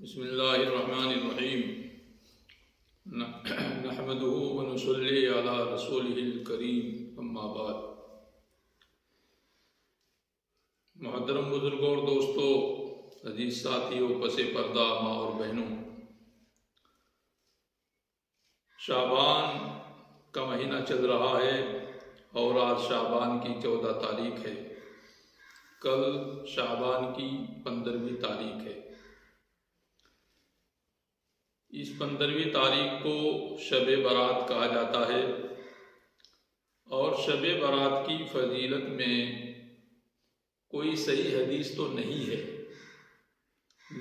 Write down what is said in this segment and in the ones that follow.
بسم اللہ الرحمن الرحیم نحمدہ ونصلی علی رسولہ الکریم اما بعد۔ محترم بزرگوں اور دوستوں، عزیز ساتھیوں، پس پردہ ماں اور بہنوں، شعبان کا مہینہ چل رہا ہے اور آج شعبان کی 14 تاریخ ہے۔ کل شعبان کی 15ویں تاریخ ہے۔ اس 15ویں تاریخ کو شب برات کہا جاتا ہے اور شب برات کی فضیلت میں کوئی صحیح حدیث تو نہیں ہے،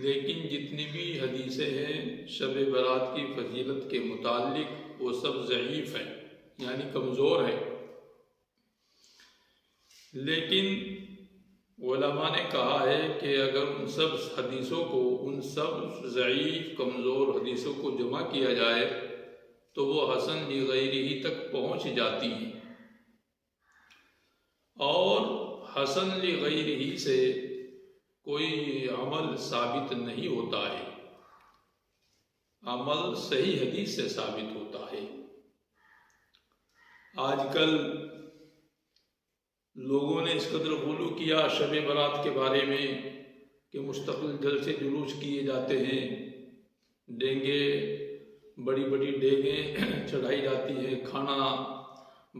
لیکن جتنی بھی حدیثیں ہیں شب برات کی فضیلت کے متعلق وہ سب ضعیف ہیں، یعنی کمزور ہیں۔ لیکن علماء نے کہا ہے کہ اگر ان سب حدیثوں کو، ان سب ضعیف کمزور حدیثوں کو جمع کیا جائے تو وہ حسن لغیرہ تک پہنچ جاتی ہیں، اور حسن لغیرہ سے کوئی عمل ثابت نہیں ہوتا ہے، عمل صحیح حدیث سے ثابت ہوتا ہے۔ آج کل لوگوں نے اس قدر غلو کیا شب برات کے بارے میں کہ مستقل جلسے جلوس کیے جاتے ہیں، ڈینگے، بڑی بڑی ڈیگیں چڑھائی جاتی ہیں، کھانا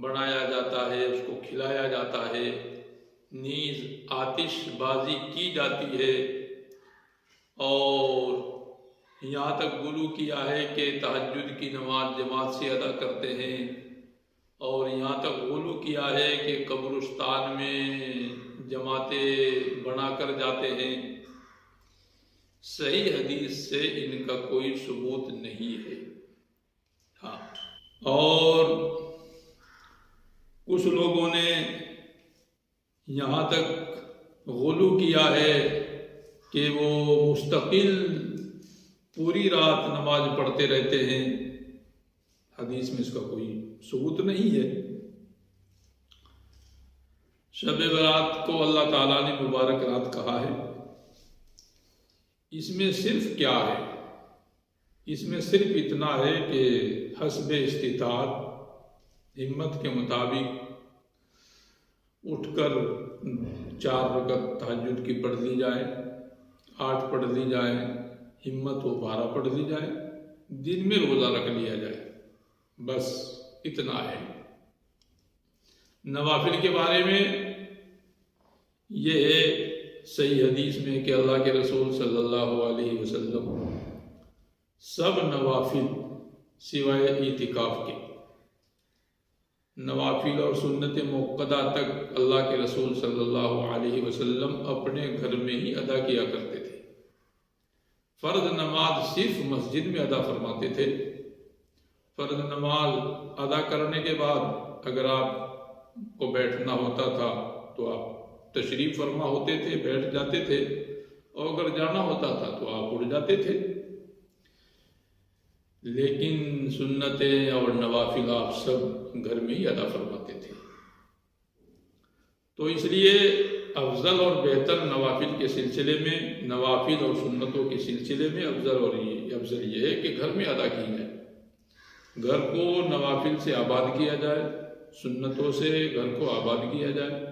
بنایا جاتا ہے، اس کو کھلایا جاتا ہے، نیز آتش بازی کی جاتی ہے، اور یہاں تک غلو کیا ہے کہ تہجد کی نماز جماعت سے ادا کرتے ہیں، اور یہاں تک غلو کیا ہے کہ قبرستان میں جماعتیں بنا کر جاتے ہیں۔ صحیح حدیث سے ان کا کوئی ثبوت نہیں ہے۔ ہاں، اور کچھ لوگوں نے یہاں تک غلو کیا ہے کہ وہ مستقل پوری رات نماز پڑھتے رہتے ہیں، حدیث میں اس کا کوئی ثبوت نہیں ہے۔ شب برات کو اللہ تعالیٰ نے مبارک رات کہا ہے، اس میں صرف کیا ہے؟ اس میں صرف اتنا ہے کہ حسب استطاعت، ہمت کے مطابق اٹھ کر 4 رکعت تہجد کی پڑھ لی جائے، 8 پڑھ لی جائے، ہمت ہو 12 پڑھ لی جائے، دن میں روزہ رکھ لیا جائے، بس اتنا ہے۔ نوافل کے بارے میں یہ ہے صحیح حدیث میں کہ اللہ کے رسول صلی اللہ علیہ وسلم سب نوافل سوائے اعتکاف کے، نوافل اور سنت موقدہ تک اللہ کے رسول صلی اللہ علیہ وسلم اپنے گھر میں ہی ادا کیا کرتے تھے۔ فرض نماز صرف مسجد میں ادا فرماتے تھے۔ فرض نماز ادا کرنے کے بعد اگر آپ کو بیٹھنا ہوتا تھا تو آپ تشریف فرما ہوتے تھے، بیٹھ جاتے تھے، اور اگر جانا ہوتا تھا تو آپ اٹھ جاتے تھے۔ لیکن سنتیں اور نوافل آپ سب گھر میں ہی ادا فرماتے تھے، تو اس لیے افضل اور بہتر نوافل کے سلسلے میں، نوافل اور سنتوں کے سلسلے میں افضل یہ ہے کہ گھر میں ادا کی جائے، گھر کو نوافل سے آباد کیا جائے، سنتوں سے گھر کو آباد کیا جائے،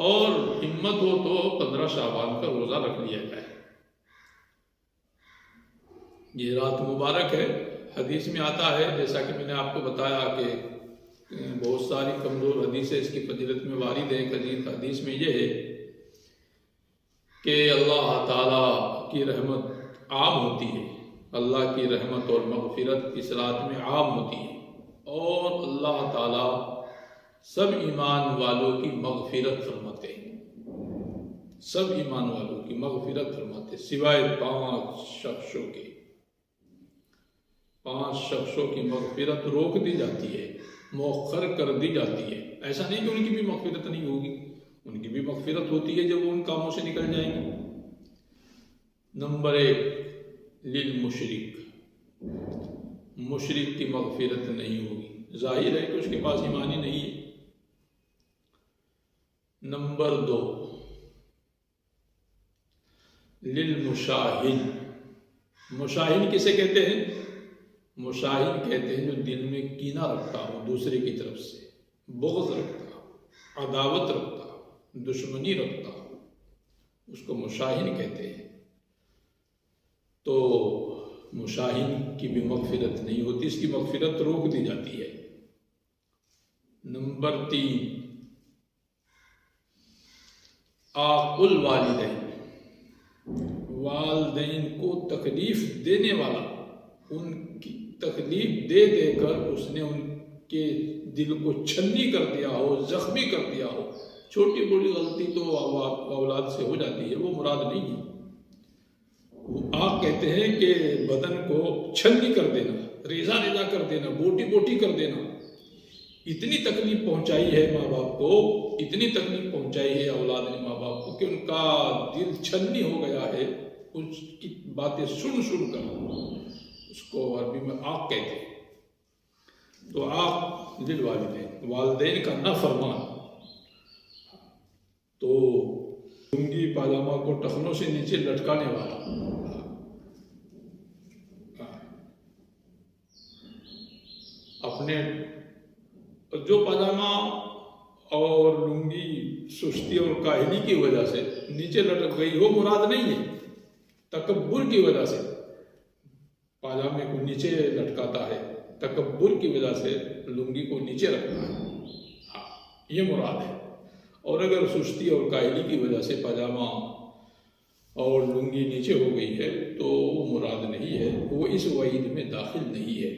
اور ہمت ہو تو 15 شعبان کا روزہ رکھ لیا جائے۔ یہ رات مبارک ہے، حدیث میں آتا ہے، جیسا کہ میں نے آپ کو بتایا کہ بہت ساری کمزور حدیثیں اس کی فضیلت میں وارد ہیں۔ حدیث میں یہ ہے کہ اللہ تعالیٰ کی رحمت عام ہوتی ہے، اللہ کی رحمت اور مغفرت اس رات میں عام ہوتی ہے، اور اللہ تعالیٰ سب ایمان والوں کی مغفرت فرماتے ہیں، سب ایمان والوں کی مغفرت فرماتے ہیں سوائے 5 شخصوں کے۔ 5 شخصوں کی مغفرت روک دی جاتی ہے، مؤخر کر دی جاتی ہے۔ ایسا نہیں کہ ان کی بھی مغفرت نہیں ہوگی، ان کی بھی مغفرت ہوتی ہے جب وہ ان کاموں سے نکل جائیں گے۔ نمبر 1، للمشرک، مشرک کی مغفرت نہیں ہوگی، ظاہر ہے کہ اس کے پاس ایمان ہی نہیں ہے۔ نمبر 2، للمشاہن، مشاہن کسے کہتے ہیں؟ مشاہن کہتے ہیں جو دل میں کینہ رکھتا ہو دوسرے کی طرف سے، بغض رکھتا ہو، عداوت رکھتا ہو، دشمنی رکھتا ہو، اس کو مشاہن کہتے ہیں۔ تو مشاہن کی بھی مغفرت نہیں ہوتی، اس کی مغفرت روک دی جاتی ہے۔ نمبر 3، عاق الوالدین، والدین کو تکلیف دینے والا، ان کی تکلیف دے دے کر اس نے ان کے دل کو چھلنی کر دیا ہو، زخمی کر دیا ہو۔ چھوٹی بڑی غلطی تو اولاد سے ہو جاتی ہے، وہ مراد نہیں ہے۔ وہ عاق کہتے ہیں کہ بدن کو چھلنی کر دینا، ریزہ ریزہ کر دینا، بوٹی بوٹی کر دینا۔ اتنی تکلیف پہنچائی ہے ماں باپ کو، اتنی تکلیف پہنچائی ہے اولاد نے ماں باپ کو کہ ان کا دل چھلنی ہو گیا ہے اس کی باتیں سن سن کر۔ اس کو عربی میں عاق کہتے ہیں۔ تو عاق للوالدین، والدین کا نافرمان۔ تو لنگی پاجامہ کو ٹخنوں سے نیچے لٹکانے والا، اپنے جو پاجامہ اور لنگی سستی اور کاہلی کی وجہ سے نیچے لٹک گئی ہو، مراد نہیں ہے، تکبر کی وجہ سے پاجامے کو نیچے لٹکاتا ہے، تکبر کی وجہ سے لنگی کو نیچے رکھتا ہے، یہ مراد ہے۔ اور اگر سستی اور کاہلی کی وجہ سے پاجامہ اور لنگی نیچے ہو گئی ہے تو وہ مراد نہیں ہے، وہ اس وعید میں داخل نہیں ہے۔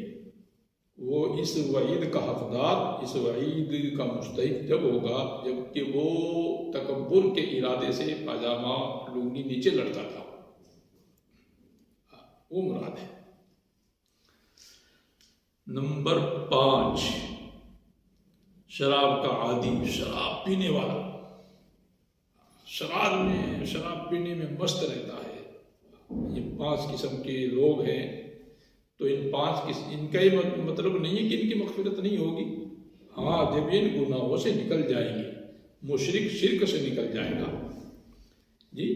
وہ اس وعید کا حقدار، اس وعید کا مستحق جب ہوگا جب کہ وہ تکبر کے ارادے سے پاجامہ لنگی نیچے لٹکا تھا، وہ مراد ہے۔ نمبر 5، شراب کا عادی، شراب پینے والا، شراب پینے میں مست رہتا ہے۔ یہ 5 قسم کے لوگ ہیں۔ تو ان کا یہ مطلب نہیں ہے کہ ان کی مغفرت نہیں ہوگی۔ ہاں، جب ان گناہوں سے نکل جائیں گے، مشرک شرک سے نکل جائے گا، جی،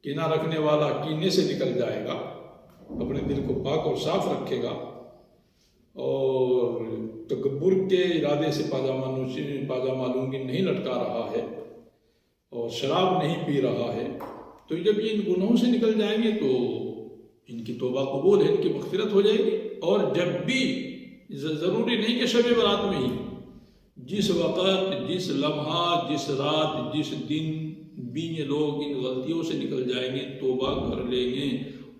کینہ رکھنے والا کینے سے نکل جائے گا، اپنے دل کو پاک اور صاف رکھے گا، اور تکبر کے ارادے سے پاجامہ لنگی نہیں لٹکا رہا ہے اور شراب نہیں پی رہا ہے، تو جب یہ ان گناہوں سے نکل جائیں گے تو ان کی توبہ قبول ہے، ان کی مغفرت ہو جائے گی۔ اور جب بھی، ضروری نہیں کہ شب برات میں ہی، جس وقت، جس لمحہ، جس رات، جس دن بھی یہ لوگ ان غلطیوں سے نکل جائیں گے، توبہ کر لیں گے،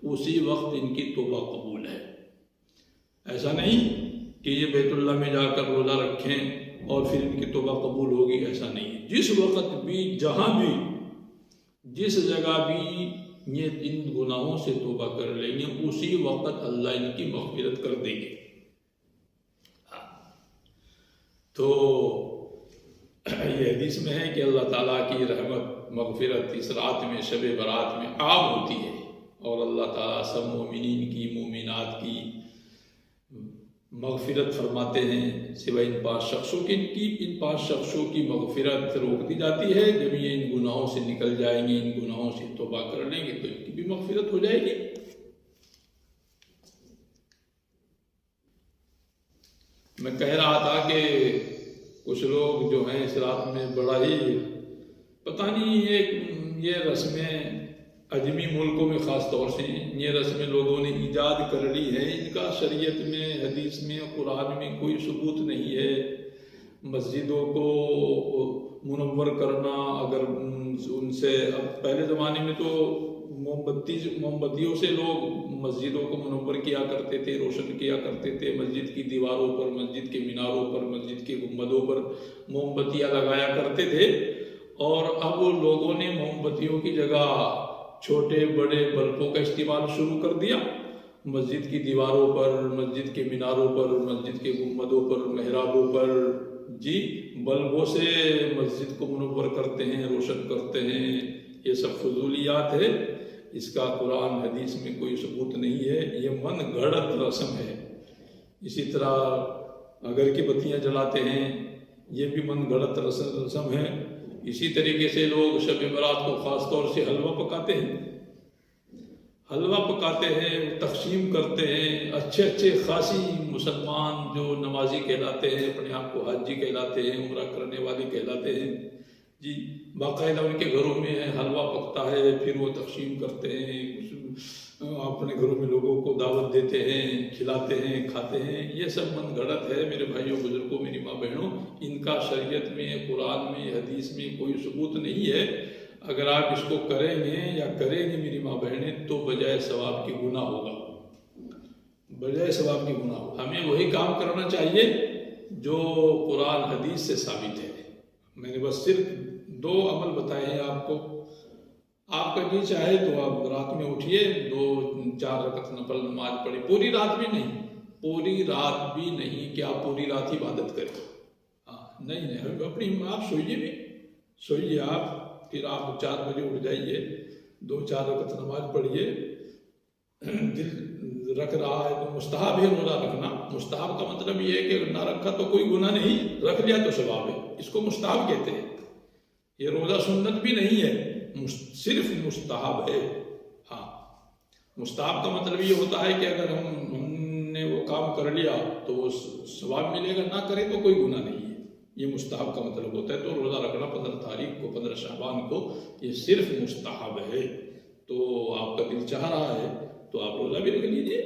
اسی وقت ان کی توبہ قبول ہے۔ ایسا نہیں کہ یہ بیت اللہ میں جا کر روزہ رکھیں اور پھر ان کی توبہ قبول ہوگی، ایسا نہیں ہے۔ جس وقت بھی، جہاں بھی، جس جگہ بھی یہ ان گناہوں سے توبہ کر لیں گے، اسی وقت اللہ ان کی مغفرت کر دیں گے۔ تو یہ حدیث میں ہے کہ اللہ تعالیٰ کی رحمت، مغفرت اس رات میں، شب برات میں عام ہوتی ہے، اور اللہ تعالیٰ سب مومنین کی، مومنات کی مغفرت فرماتے ہیں، سوائے ان 5 شخصوں کی۔ ان 5 شخصوں کی مغفرت روک دی جاتی ہے۔ جب یہ ان گناہوں سے نکل جائیں گے، ان گناہوں سے توبہ کر لیں گے تو ان کی بھی مغفرت ہو جائے گی۔ میں کہہ رہا تھا کہ کچھ لوگ جو ہیں اس رات میں بڑا ہی پتہ نہیں، یہ رسمیں عجمی ملکوں میں خاص طور سے یہ رسمیں لوگوں نے ایجاد کر لی ہیں، ان کا شریعت میں، حدیث میں، قرآن میں کوئی ثبوت نہیں ہے۔ مسجدوں کو منور کرنا، اگر ان سے، اب پہلے زمانے میں تو موم بتیوں سے لوگ مسجدوں کو منور کیا کرتے تھے، روشن کیا کرتے تھے، مسجد کی دیواروں پر، مسجد کے میناروں پر، مسجد کے گنبدوں پر موم بتیاں لگایا کرتے تھے۔ اور اب لوگوں نے موم بتیوں کی جگہ چھوٹے بڑے بلبوں کا استعمال شروع کر دیا، مسجد کی دیواروں پر، مسجد کے میناروں پر، مسجد کے گنبدوں پر، محرابوں پر، جی، بلبوں سے مسجد کو منور کرتے ہیں، روشن کرتے ہیں۔ یہ سب فضولیات ہے، اس کا قرآن حدیث میں کوئی ثبوت نہیں ہے، یہ من گھڑت رسم ہے۔ اسی طرح اگر کی بتیاں جلاتے ہیں، یہ بھی من گھڑت رسم ہے۔ اسی طریقے سے لوگ شب برات کو خاص طور سے حلوہ پکاتے ہیں، حلوہ پکاتے ہیں، تقسیم کرتے ہیں، اچھے اچھے خاصی مسلمان جو نمازی کہلاتے ہیں، اپنے آپ کو حاجی کہلاتے ہیں، عمرہ کرنے والے کہلاتے ہیں جی، باقاعدہ ان کے گھروں میں حلوہ پکتا ہے، پھر وہ تقسیم کرتے ہیں، اپنے گھروں میں لوگوں کو دعوت دیتے ہیں، کھلاتے ہیں، کھاتے ہیں۔ یہ سب من گھڑت ہے میرے بھائیوں بزرگوں، میری ماں بہنوں، ان کا شریعت میں، قرآن میں، حدیث میں کوئی ثبوت نہیں ہے۔ اگر آپ اس کو کریں گے یا کریں گے میری ماں بہنیں تو بجائے ثواب کی گناہ ہوگا، بجائے ثواب کی گناہ ہوگا۔ ہمیں وہی کام کرنا چاہیے جو قرآن حدیث سے ثابت ہے۔ میں نے بس صرف 2 عمل بتائے ہیں آپ کو۔ آپ کا جی چاہے تو آپ رات میں اٹھیے، 2-4 رکعت نفل نماز پڑھی، پوری رات بھی نہیں، پوری رات بھی نہیں کہ آپ پوری رات عبادت کریں، نہیں، اپنی آپ سوئیے آپ، پھر آپ 4 بجے اٹھ جائیے، 2-4 رکعت نماز پڑھیے۔ دل رکھ رہا ہے تو مستحب ہے روزہ رکھنا۔ مستحب کا مطلب یہ ہے کہ نہ رکھا تو کوئی گناہ نہیں، رکھ لیا تو ثواب ہے، اس کو مستحب کہتے ہیں۔ یہ روزہ سنت بھی نہیں ہے، صرف مستحب ہے۔ ہاں، مستحب کا مطلب یہ ہوتا ہے کہ اگر ہم نے وہ کام کر لیا تو وہ ثواب ملے گا، نہ کرے تو کوئی گناہ نہیں ہے، یہ مستحب کا مطلب ہوتا ہے۔ تو روزہ رکھنا 15 تاریخ کو، 15 شعبان کو، یہ صرف مستحب ہے۔ تو آپ کا دل چاہ رہا ہے تو آپ روزہ بھی رکھ لیجیے۔